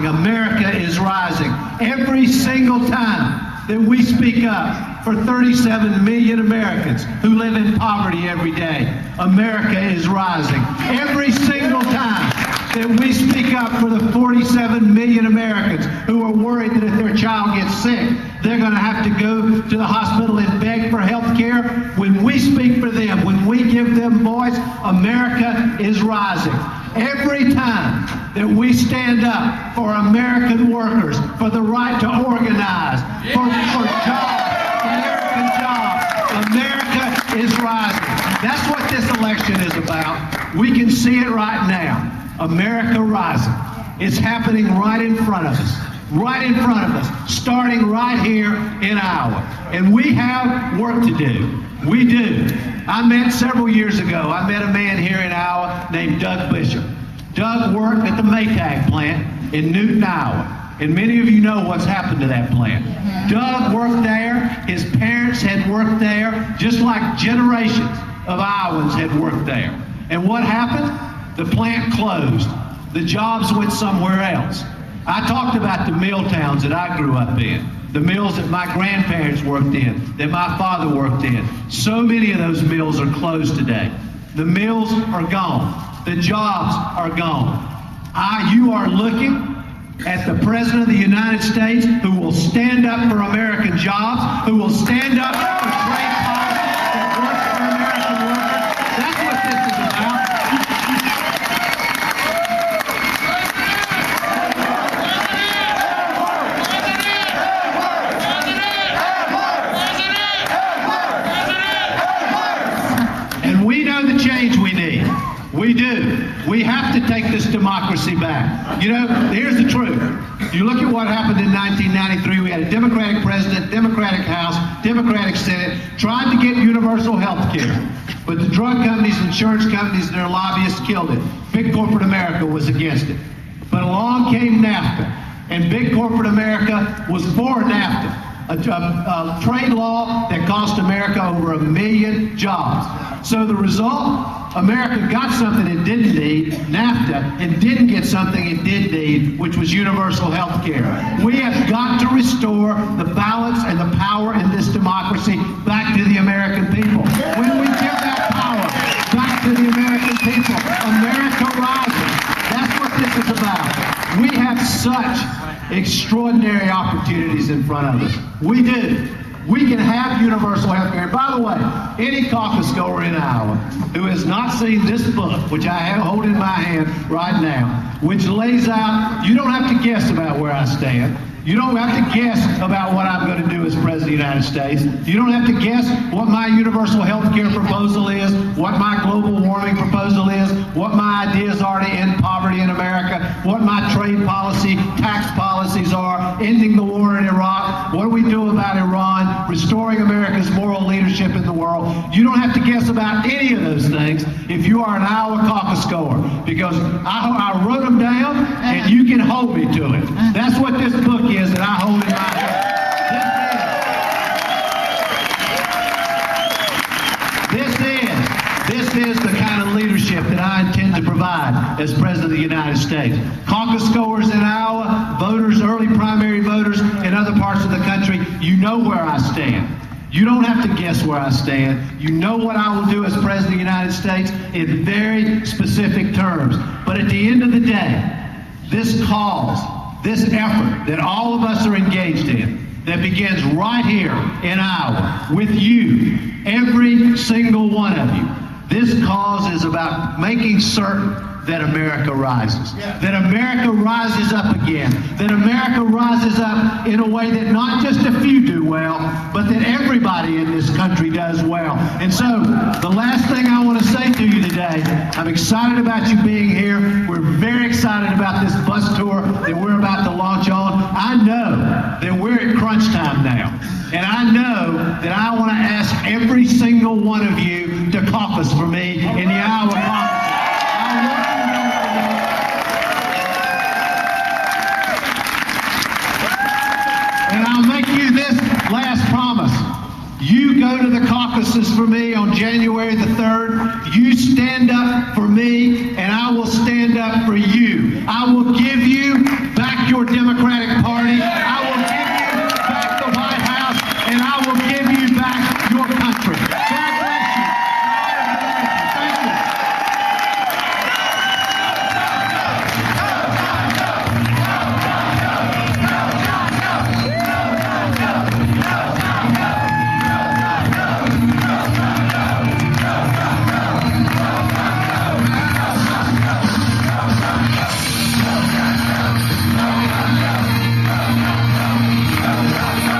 rising. America is rising. Every single time that we speak up for 37 million Americans who live in poverty every day, America is rising. Every single time that we speak up for the 47 million Americans who are worried that if their child gets sick, they're going to have to go to the hospital and beg for health care. When we speak for them, when we give them voice, America is rising. Every time that we stand up for American workers, for the right to organize, for jobs, American jobs, America is rising. That's what this election is about. We can see it right now. America rising. It's happening right in front of us. Right in front of us, starting right here in Iowa. And we have work to do. We do. I met several years ago, I met a man here in Iowa named Doug Bishop. Doug worked at the Maytag plant in Newton, Iowa. And many of you know what's happened to that plant. Doug worked there. His parents had worked there, just like generations of Iowans had worked there. And what happened? The plant closed. The jobs went somewhere else. I talked about the mill towns that I grew up in, the mills that my grandparents worked in, that my father worked in. So many of those mills are closed today. The mills are gone. The jobs are gone. You are looking at the President of the United States who will stand up for American jobs, who will stand up for trade policy that works for American workers. That's what this is about. And we know the change we need. We do. We have to take this democracy back. You know, here's the truth. You look at what happened in 1993. We had a Democratic president, Democratic House, Democratic Senate, tried to get universal health care. But the drug companies, insurance companies, and their lobbyists killed it. Big corporate America was against it. But along came NAFTA. And big corporate America was for NAFTA. A trade law that cost America over 1 million jobs. So the result, America got something it didn't need, NAFTA, and didn't get something it did need, which was universal health care. We have got to restore the balance and the power in this democracy back to the American people. When we give that power back to the American people, America rises. That's what this is about. We have such extraordinary opportunities in front of us. We do. We can have universal health care. By the way, any caucus goer in Iowa who has not seen this book, which I hold in my hand right now, which lays out, you don't have to guess about where I stand. You don't have to guess about what I'm going to do as President of the United States. You don't have to guess what my universal health care proposal is, what my global warming proposal is, what my ideas are to end poverty in America, what my trade policy, tax policies are, ending the war in Iraq, what do we do about Iran, restoring America's moral leadership in the world. You don't have to guess about any of those things if you are an Iowa Caucus goer, because I wrote them down and you can hold me to it. That's what this book is that I hold in my hand. This is the kind of leadership that I intend to provide as President of the United States. Caucus goers in Iowa, voters, early primary voters in other parts of the country, you know where I stand. You don't have to guess where I stand. You know what I will do as President of the United States in very specific terms. But at the end of the day, this cause, this effort that all of us are engaged in, that begins right here in Iowa with you, every single one of you. This cause is about making certain that America rises, that America rises up again, that America rises up in a way that not just a few do well, but that everybody in this country does well. And so the last thing I want to say to you today, I'm excited about you being here. We're very excited about this bus tour that we're about to launch on. I know that we're at crunch time now, and I know that I want to ask every single one of you to caucus for me in the Iowa Caucus. And I'll make you this last promise. You go to the caucuses for me on January the 3rd. You stand up for me, and I will stand up for you. I will give you